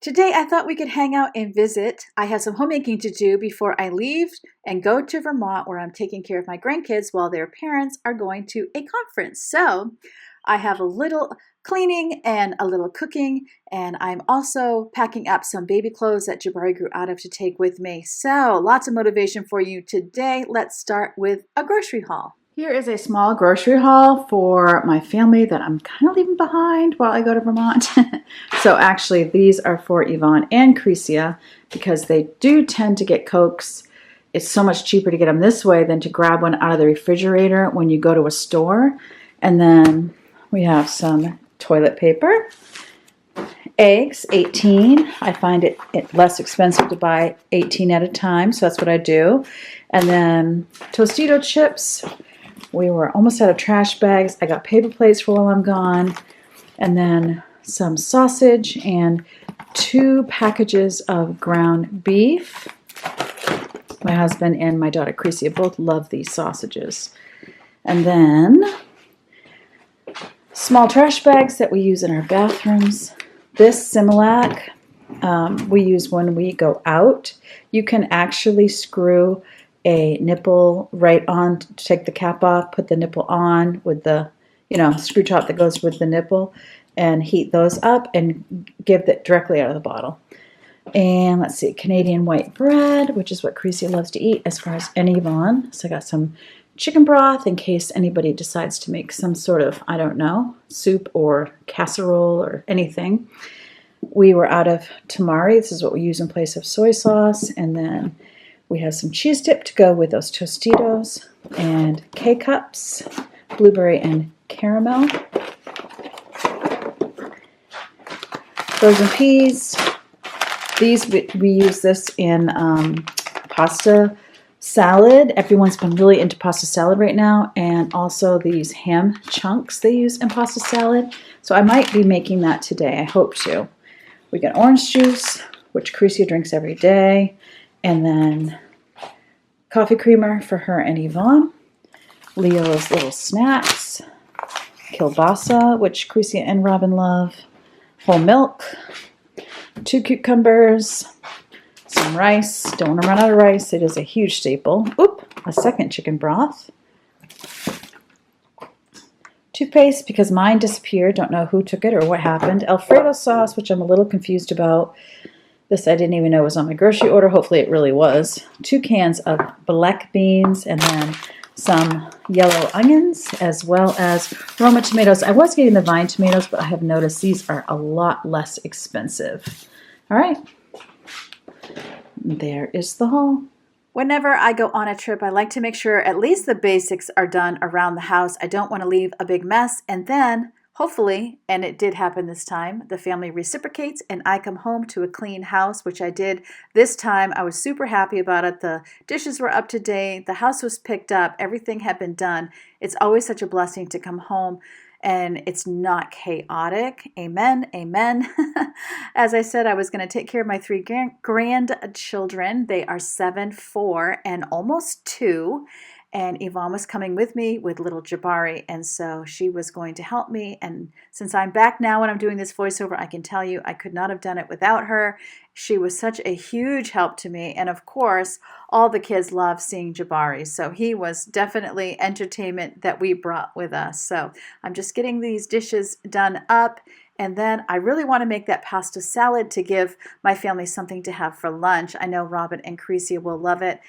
Today I thought we could hang out and visit. I have some homemaking to do before I leave and go to Vermont where I'm taking care of my grandkids while their parents are going to a conference. So I have a little cleaning and a little cooking, and I'm also packing up some baby clothes that Jabari grew out of to take with me. So lots of motivation for you today. Let's start with a grocery haul. Here is a small grocery haul for my family that I'm kind of leaving behind while I go to Vermont. So actually these are for Yvonne and Crecia because they do tend to get Cokes. It's so much cheaper to get them this way than to grab one out of the refrigerator when you go to a store. And then we have some toilet paper, eggs, 18. I find it less expensive to buy 18 at a time, so that's what I do. And then Tostito chips. We were almost out of trash bags. I got paper plates for while I'm gone. And then some sausage and 2 packages of ground beef. My husband and my daughter Crecia both love these sausages. And then small trash bags that we use in our bathrooms. This Similac we use when we go out. You can actually screw a nipple right on to take the cap off, put the nipple on with the, screw top that goes with the nipple, and heat those up and give it directly out of the bottle. And let's see, Canadian white bread, which is what Crecia loves to eat as far as any Yvonne. So I got some chicken broth in case anybody decides to make some sort of, I don't know, soup or casserole or anything. We were out of tamari. This is what we use in place of soy sauce. And then we have some cheese dip to go with those Tostitos and K-Cups, blueberry and caramel. Frozen peas. These, we use this in pasta salad. Everyone's been really into pasta salad right now. And also these ham chunks they use in pasta salad. So I might be making that today. I hope to. We got orange juice, which Crecia drinks every day. And then coffee creamer for her and Yvonne. Leo's little snacks. Kielbasa, which Crecia and Robin love. Whole milk. 2 cucumbers. Some rice. Don't want to run out of rice. It is a huge staple. Oop, a second chicken broth. Toothpaste, because mine disappeared. Don't know who took it or what happened. Alfredo sauce, which I'm a little confused about. This I didn't even know was on my grocery order. Hopefully it really was. 2 cans of black beans and then some yellow onions as well as Roma tomatoes. I was getting the vine tomatoes, but I have noticed these are a lot less expensive. All right. There is the haul. Whenever I go on a trip, I like to make sure at least the basics are done around the house. I don't want to leave a big mess, and then hopefully, and it did happen this time, the family reciprocates and I come home to a clean house, which I did this time. I was super happy about it. The dishes were up to date. The house was picked up. Everything had been done. It's always such a blessing to come home and it's not chaotic. Amen. Amen. As I said, I was going to take care of my 3 grandchildren. They are 7, 4, and almost 2. And Yvonne was coming with me with little Jabari, and so she was going to help me. And since I'm back now and I'm doing this voiceover, I can tell you I could not have done it without her. She was such a huge help to me. And of course, all the kids love seeing Jabari. So he was definitely entertainment that we brought with us. So I'm just getting these dishes done up. And then I really want to make that pasta salad to give my family something to have for lunch. I know Robin and Crecia will love it.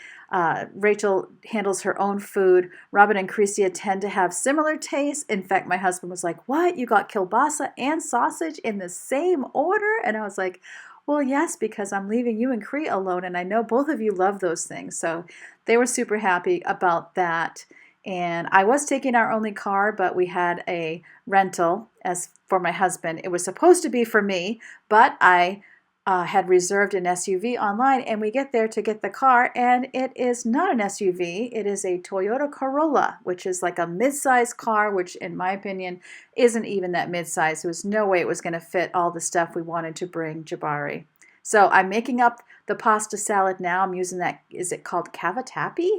Rachel handles her own food. Robin and Crecia tend to have similar tastes. In fact, my husband was like, "What? You got kielbasa and sausage in the same order?" And I was like, "Well, yes, because I'm leaving you and Cree alone, and I know both of you love those things." So they were super happy about that. And I was taking our only car, but we had a rental as for my husband. It was supposed to be for me, but I had reserved an SUV online, and we get there to get the car, and it is not an SUV. It is a Toyota Corolla, which is like a mid-size car, which in my opinion isn't even that mid-size. There was no way it was going to fit all the stuff we wanted to bring Jabari. So I'm making up the pasta salad now. I'm using that, is it called cavatappi?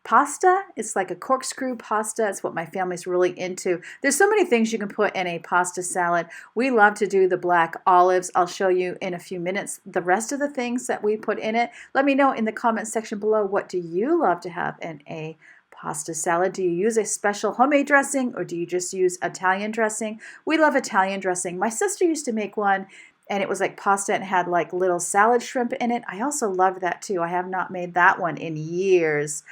pasta. It's like a corkscrew pasta. It's what my family's really into. There's so many things you can put in a pasta salad. We love to do the black olives. I'll show you in a few minutes the rest of the things that we put in it. Let me know in the comment section below, what do you love to have in a pasta salad? Do you use a special homemade dressing, or do you just use Italian dressing? We love Italian dressing. My sister used to make one, and it was like pasta and had like little salad shrimp in it. I also love that too. I have not made that one in years.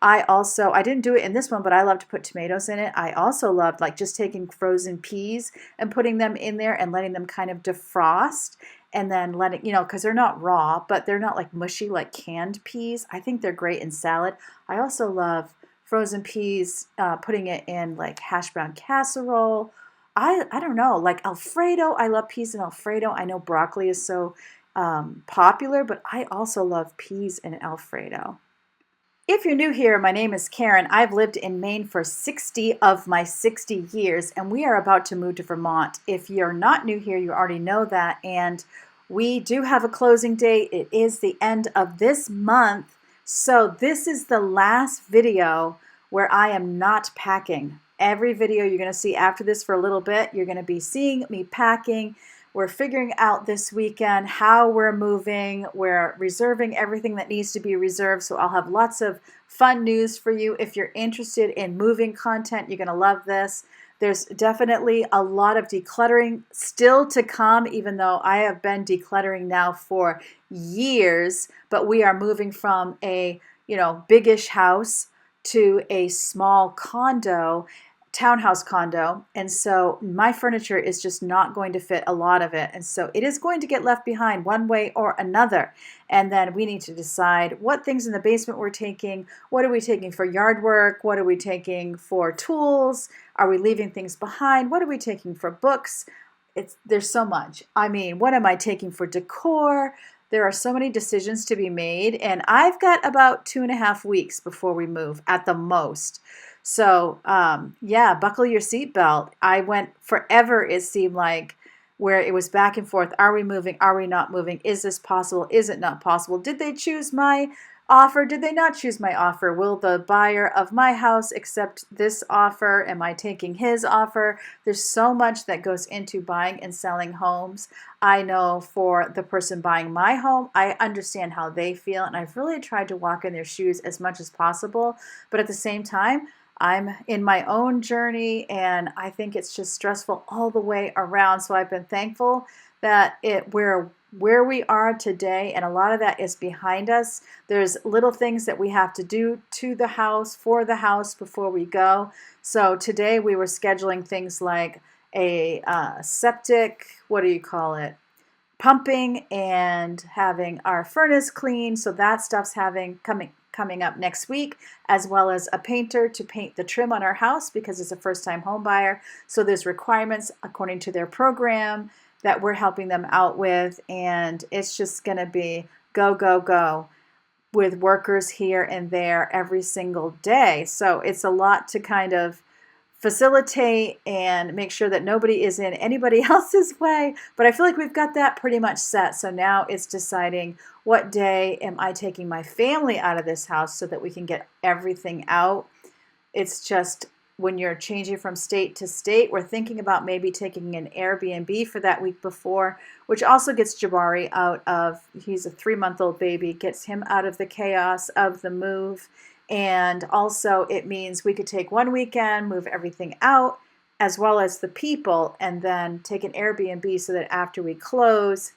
I didn't do it in this one, but I love to put tomatoes in it. I also loved like just taking frozen peas and putting them in there and letting them kind of defrost, and then letting, because they're not raw, but they're not like mushy like canned peas. I think they're great in salad. I also love frozen peas, putting it in like hash brown casserole. I don't know, like Alfredo. I love peas in Alfredo. I know broccoli is so popular, but I also love peas in Alfredo. If you're new here, my name is Karen. I've lived in Maine for 60 of my 60 years, and we are about to move to Vermont. If you're not new here, you already know that, and we do have a closing date. It is the end of this month, so this is the last video where I am not packing. Every video you're going to see after this for a little bit, you're going to be seeing me packing. We're figuring out this weekend how we're moving. We're reserving everything that needs to be reserved. So I'll have lots of fun news for you. If you're interested in moving content, you're going to love this. There's definitely a lot of decluttering still to come, even though I have been decluttering now for years. But we are moving from a, biggish house to a small condo, townhouse condo, and so my furniture is just not going to fit a lot of it, and so it is going to get left behind one way or another. And then we need to decide what things in the basement we're taking. What are we taking for yard work? What are we taking for tools? Are we leaving things behind? What are we taking for books? There's so much. I mean, what am I taking for decor? There are so many decisions to be made, and I've got about 2.5 weeks before we move at the most. So, buckle your seatbelt. I went forever, it seemed like, where it was back and forth. Are we moving? Are we not moving? Is this possible? Is it not possible? Did they choose my offer? Did they not choose my offer? Will the buyer of my house accept this offer? Am I taking his offer? There's so much that goes into buying and selling homes. I know for the person buying my home, I understand how they feel, and I've really tried to walk in their shoes as much as possible. But at the same time, I'm in my own journey, and I think it's just stressful all the way around. So I've been thankful that we're where we are today, and a lot of that is behind us. There's little things that we have to do to the house, for the house, before we go. So today we were scheduling things like a septic, pumping, and having our furnace cleaned. So that stuff's coming up next week, as well as a painter to paint the trim on our house because it's a first-time home buyer. So there's requirements according to their program that we're helping them out with, and it's just going to be go, go, go with workers here and there every single day. So it's a lot to kind of facilitate and make sure that nobody is in anybody else's way. But I feel like we've got that pretty much set. So now it's deciding what day am I taking my family out of this house so that we can get everything out. It's just when you're changing from state to state, we're thinking about maybe taking an Airbnb for that week before, which also gets Jabari out of, he's a 3-month-old baby, gets him out of the chaos of the move. And also it means we could take one weekend, move everything out, as well as the people, and then take an Airbnb so that after we close,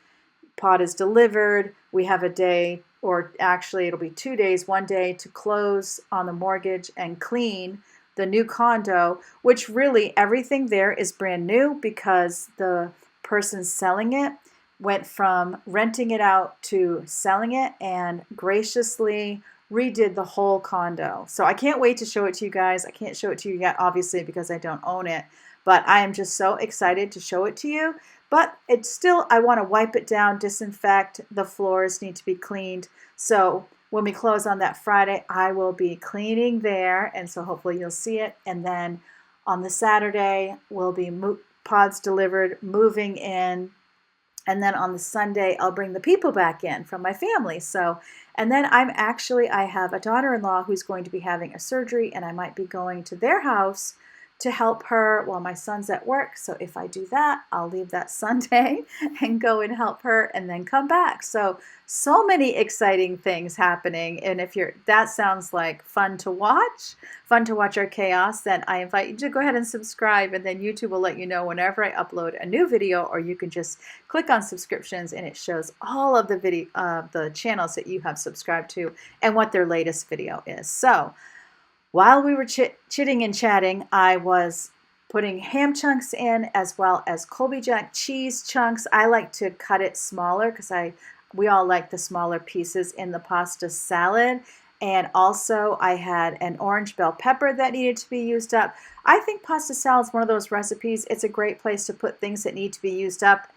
pod is delivered, we have a day, or actually it'll be 2 days, one day to close on the mortgage and clean the new condo, which really everything there is brand new because the person selling it went from renting it out to selling it and graciously redid the whole condo. So I can't wait to show it to you guys. I can't show it to you yet, obviously, because I don't own it, but I am just so excited to show it to you. But it's still, I want to wipe it down, disinfect, the floors need to be cleaned. So when we close on that Friday, I will be cleaning there, and so hopefully you'll see it. And then on the Saturday, we'll be pods delivered, moving in, And then on the Sunday, I'll bring the people back in from my family. So, and then I have a daughter-in-law who's going to be having a surgery, and I might be going to their house to help her while my son's at work. So if I do that, I'll leave that Sunday and go and help her and then come back. So many exciting things happening. And if that sounds like fun to watch our chaos, then I invite you to go ahead and subscribe, and then YouTube will let you know whenever I upload a new video, or you can just click on subscriptions and it shows all of the channels that you have subscribed to and what their latest video is. So while we were chitting and chatting, I was putting ham chunks in as well as Colby Jack cheese chunks. I like to cut it smaller because we all like the smaller pieces in the pasta salad. And also I had an orange bell pepper that needed to be used up. I think pasta salad is one of those recipes. It's a great place to put things that need to be used up.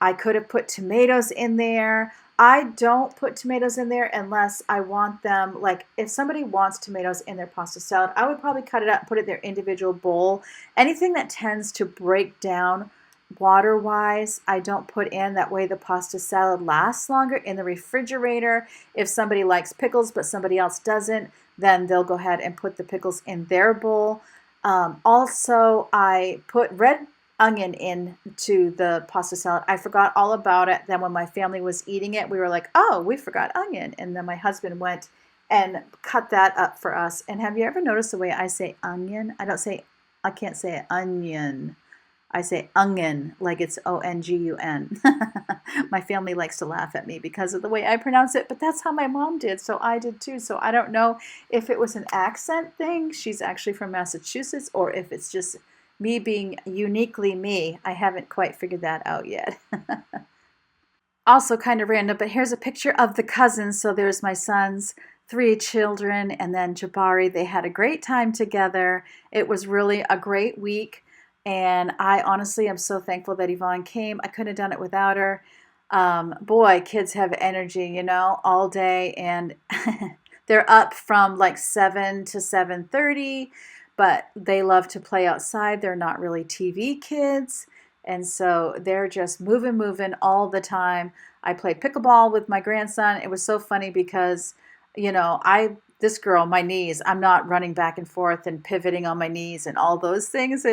I could have put tomatoes in there. I don't put tomatoes in there unless I want them, like if somebody wants tomatoes in their pasta salad, I would probably cut it up and put it in their individual bowl. Anything that tends to break down water-wise, I don't put in. That way the pasta salad lasts longer in the refrigerator. If somebody likes pickles but somebody else doesn't, then they'll go ahead and put the pickles in their bowl. Also, I put red onion into the pasta salad. I forgot all about it. Then when my family was eating it, we were like, oh, we forgot onion. And then my husband went and cut that up for us. And have you ever noticed the way I say onion? I can't say onion. I say onion, like it's O-N-G-U-N. My family likes to laugh at me because of the way I pronounce it, but that's how my mom did, so I did too. So I don't know if it was an accent thing. She's actually from Massachusetts, or if it's just me being uniquely me. I haven't quite figured that out yet. Also kind of random, but here's a picture of the cousins. So there's my son's 3 children, and then Jabari. They had a great time together. It was really a great week, and I honestly am so thankful that Yvonne came. I couldn't have done it without her. Boy, kids have energy, all day, and they're up from like 7 to 7:30. But they love to play outside. They're not really TV kids. And so they're just moving all the time. I played pickleball with my grandson. It was so funny because, this girl, my knees, I'm not running back and forth and pivoting on my knees and all those things.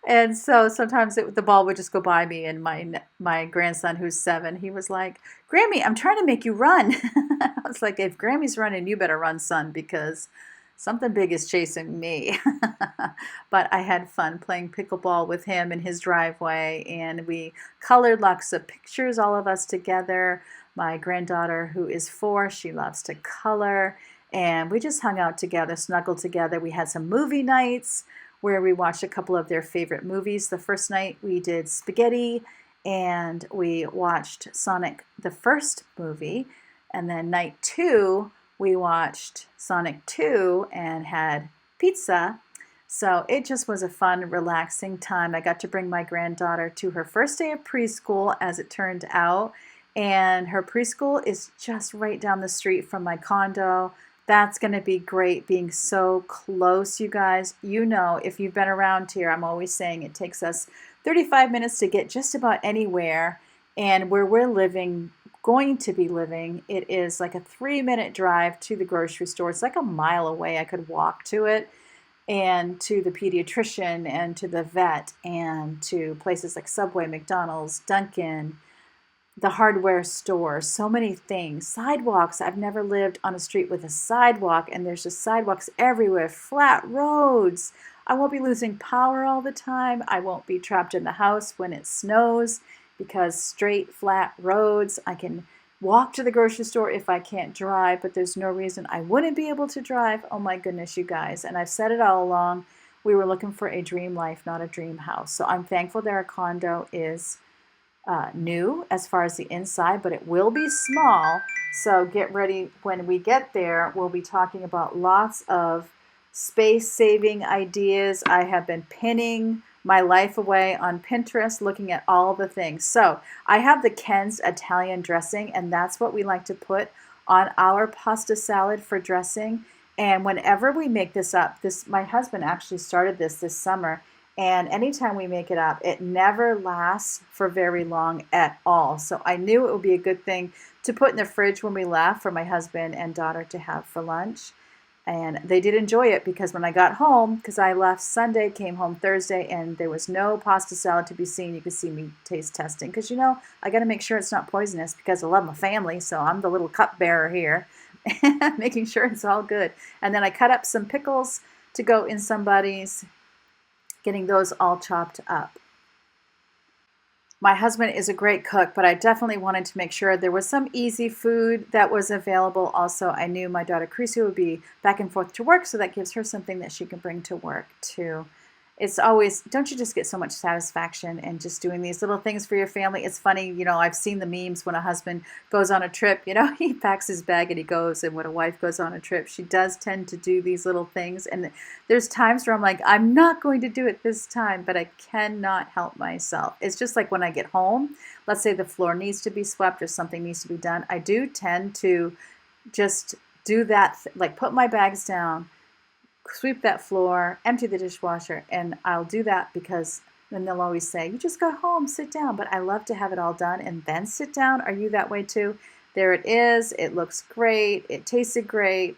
And so sometimes the ball would just go by me. And my grandson, who's 7, he was like, Grammy, I'm trying to make you run. I was like, if Grammy's running, you better run, son, because something big is chasing me. But I had fun playing pickleball with him in his driveway, and we colored lots of pictures, all of us together. My granddaughter, who is 4, she loves to color, and we just hung out together, snuggled together. We had some movie nights where we watched a couple of their favorite movies. The first night we did spaghetti, and we watched Sonic the first movie, and then night 2, we watched Sonic 2 and had pizza. So it just was a fun, relaxing time. I got to bring my granddaughter to her first day of preschool, as it turned out. And her preschool is just right down the street from my condo. That's going to be great, being so close, you guys. If you've been around here, I'm always saying it takes us 35 minutes to get just about anywhere. And where we're going to be living, it is like a 3-minute drive to the grocery store. It's like a mile away. I could walk to it, and to the pediatrician, and to the vet, and to places like Subway, McDonald's, Dunkin', the hardware store, so many things. Sidewalks. I've never lived on a street with a sidewalk, and there's just sidewalks everywhere, flat roads. I won't be losing power all the time. I won't be trapped in the house when it snows, because straight, flat roads. I can walk to the grocery store if I can't drive, but there's no reason I wouldn't be able to drive. Oh my goodness, you guys. And I've said it all along, we were looking for a dream life, not a dream house. So I'm thankful that our condo is new as far as the inside, but it will be small. So get ready. When we get there, we'll be talking about lots of space-saving ideas. I have been pinning my life away on Pinterest, looking at all the things. So I have the Ken's Italian dressing, and that's what we like to put on our pasta salad for dressing. And whenever we make this up, my husband actually started this summer, And anytime we make it up, it never lasts for very long at all. So I knew it would be a good thing to put in the fridge when we left for my husband and daughter to have for lunch. And they did enjoy it because when I got home, because I left Sunday, came home Thursday, and there was no pasta salad to be seen. You could see me taste testing because, I got to make sure it's not poisonous because I love my family. So I'm the little cupbearer here, making sure it's all good. And then I cut up some pickles to go in somebody's, getting those all chopped up. My husband is a great cook, but I definitely wanted to make sure there was some easy food that was available. Also, I knew my daughter Creasy would be back and forth to work, so that gives her something that she can bring to work too. It's always, don't you just get so much satisfaction in just doing these little things for your family? It's funny, I've seen the memes when a husband goes on a trip, he packs his bag and he goes, and when a wife goes on a trip, she does tend to do these little things. And there's times where I'm like, I'm not going to do it this time, but I cannot help myself. It's just like when I get home, let's say the floor needs to be swept or something needs to be done. I do tend to just do that, like put my bags down, sweep that floor, empty the dishwasher, and I'll do that because then they'll always say, you just got home, sit down. But I love to have it all done and then sit down. Are you that way too? There it is. It looks great. It tasted great.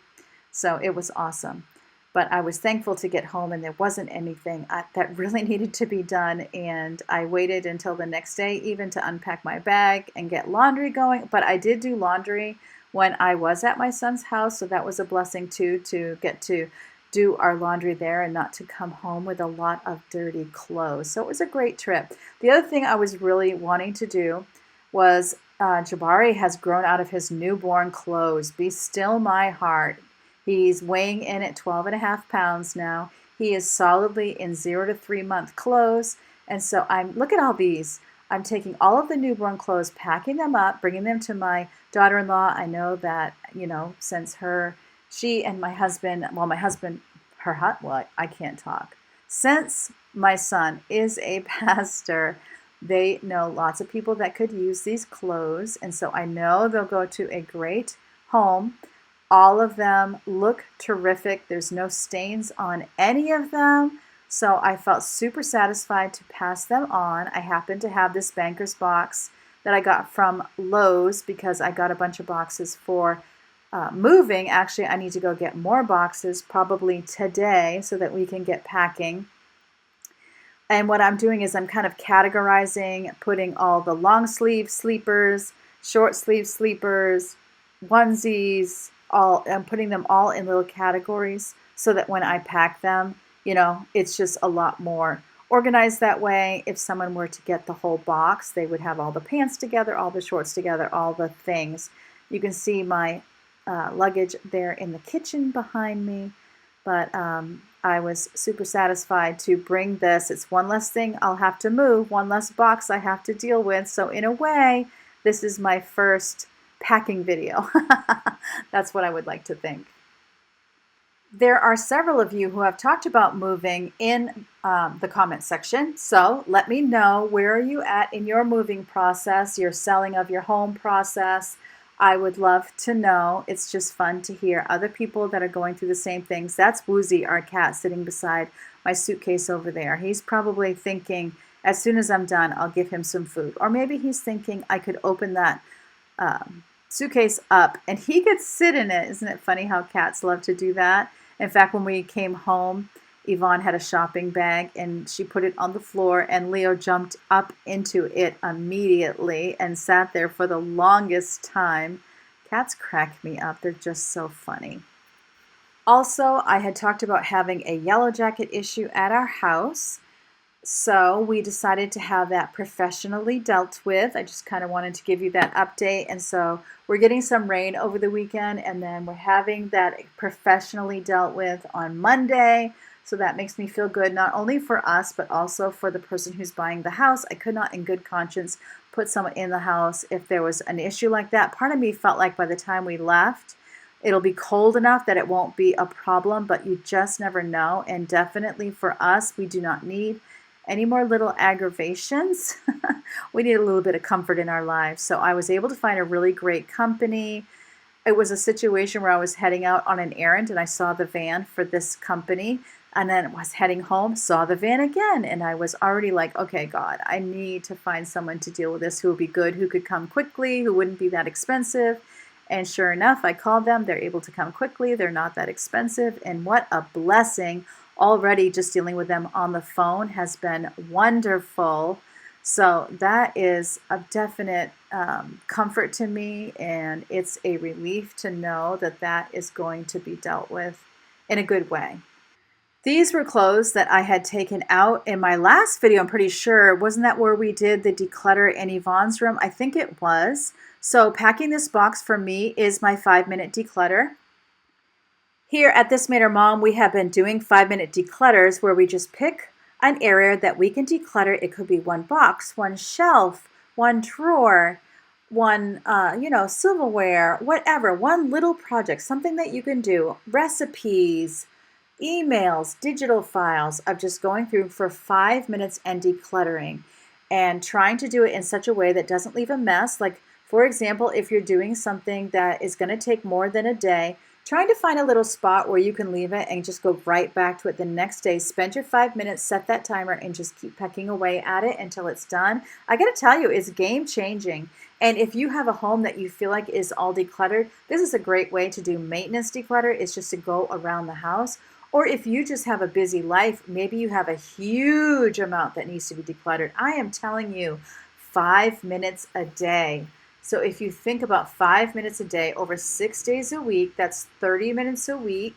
So it was awesome. But I was thankful to get home and there wasn't anything that really needed to be done. And I waited until the next day even to unpack my bag and get laundry going. But I did do laundry when I was at my son's house. So that was a blessing too, to get to do our laundry there and not to come home with a lot of dirty clothes. So it was a great trip. The other thing I was really wanting to do was Jabari has grown out of his newborn clothes. Be still my heart. He's weighing in at 12 and a half pounds now. He is solidly in 0 to 3 month clothes. And so look at all these. I'm taking all of the newborn clothes, packing them up, bringing them to my daughter-in-law. I know that, since she and my husband, I can't talk. Since my son is a pastor, they know lots of people that could use these clothes. And so I know they'll go to a great home. All of them look terrific. There's no stains on any of them. So I felt super satisfied to pass them on. I happen to have this banker's box that I got from Lowe's because I got a bunch of boxes for moving. Actually, I need to go get more boxes probably today so that we can get packing. And what I'm doing is I'm kind of categorizing, putting all the long sleeve sleepers, short sleeve sleepers, onesies, I'm putting them all in little categories so that when I pack them, it's just a lot more organized that way. If someone were to get the whole box, they would have all the pants together, all the shorts together, all the things. You can see my luggage there in the kitchen behind me, but I was super satisfied to bring this. It's one less thing I'll have to move, one less box I have to deal with. So in a way, this is my first packing video. That's what I would like to think. There are several of you who have talked about moving in the comment section. So let me know, where are you at in your moving process, your selling of your home process? I would love to know. It's just fun to hear other people that are going through the same things. That's Woozy, our cat, sitting beside my suitcase over there. He's probably thinking, as soon as I'm done, I'll give him some food. Or maybe he's thinking I could open that suitcase up and he could sit in it. Isn't it funny how cats love to do that? In fact, when we came home, Yvonne had a shopping bag and she put it on the floor and Leo jumped up into it immediately and sat there for the longest time. Cats crack me up. They're just so funny. Also, I had talked about having a yellow jacket issue at our house. So we decided to have that professionally dealt with. I just kind of wanted to give you that update. And so we're getting some rain over the weekend and then we're having that professionally dealt with on Monday. So that makes me feel good, not only for us, but also for the person who's buying the house. I could not in good conscience put someone in the house if there was an issue like that. Part of me felt like by the time we left, it'll be cold enough that it won't be a problem, but you just never know. And definitely for us, we do not need any more little aggravations. We need a little bit of comfort in our lives. So I was able to find a really great company. It was a situation where I was heading out on an errand and I saw the van for this company. And then was heading home, saw the van again, and I was already like, okay, God, I need to find someone to deal with this who would be good, who could come quickly, who wouldn't be that expensive. And sure enough, I called them. They're able to come quickly. They're not that expensive. And what a blessing. Already just dealing with them on the phone has been wonderful. So that is a definite comfort to me. And it's a relief to know that that is going to be dealt with in a good way. These were clothes that I had taken out in my last video, I'm pretty sure. Wasn't that where we did the declutter in Yvonne's room? I think it was. So packing this box for me is my 5-minute declutter. Here at This Made Her Mom, we have been doing 5-minute declutters where we just pick an area that we can declutter. It could be one box, one shelf, one drawer, one, silverware, whatever, one little project, something that you can do, recipes, emails, digital files of just going through for 5 minutes and decluttering and trying to do it in such a way that doesn't leave a mess. Like, for example, if you're doing something that is going to take more than a day, trying to find a little spot where you can leave it and just go right back to it the next day. Spend your 5 minutes, set that timer, and just keep pecking away at it until it's done. I got to tell you, it's game changing. And if you have a home that you feel like is all decluttered, this is a great way to do maintenance declutter. It's just to go around the house. Or if you just have a busy life, maybe you have a huge amount that needs to be decluttered. I am telling you, 5 minutes a day. So if you think about 5 minutes a day over 6 days a week, that's 30 minutes a week.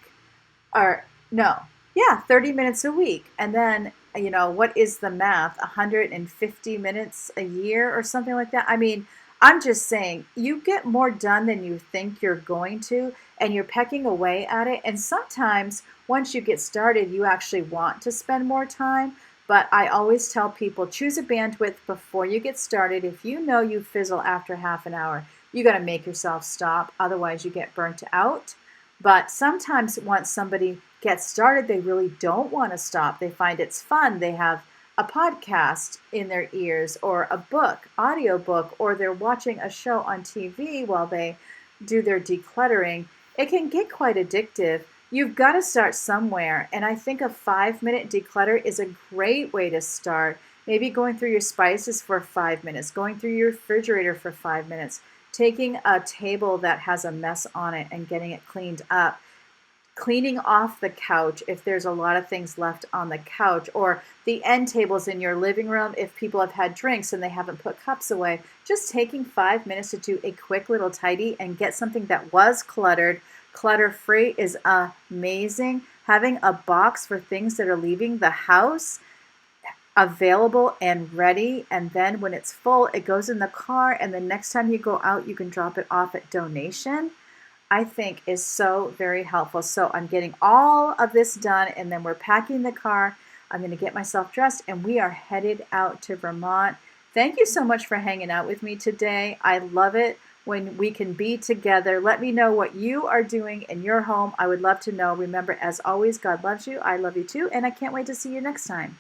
30 minutes a week. And then, what is the math? 150 minutes a year or something like that? I mean, I'm just saying, you get more done than you think you're going to, and you're pecking away at it. And sometimes once you get started, you actually want to spend more time. But I always tell people, choose a bandwidth before you get started. If you know you fizzle after half an hour, you got to make yourself stop. Otherwise, you get burnt out. But sometimes once somebody gets started, they really don't want to stop. They find it's fun. They have a podcast in their ears or a book, audiobook, or they're watching a show on TV while they do their decluttering. It can get quite addictive. You've got to start somewhere. And I think a 5-minute declutter is a great way to start. Maybe going through your spices for 5 minutes, going through your refrigerator for 5 minutes, taking a table that has a mess on it and getting it cleaned up, cleaning off the couch if there's a lot of things left on the couch, or the end tables in your living room if people have had drinks and they haven't put cups away. Just taking 5 minutes to do a quick little tidy and get something that was cluttered. Clutter-free is amazing. Having a box for things that are leaving the house available and ready, and then when it's full, it goes in the car, and the next time you go out, you can drop it off at donation, I think is so very helpful. So I'm getting all of this done, and then we're packing the car. I'm going to get myself dressed, and we are headed out to Vermont. Thank you so much for hanging out with me today. I love it when we can be together. Let me know what you are doing in your home. I would love to know. Remember, as always, God loves you. I love you too, and I can't wait to see you next time.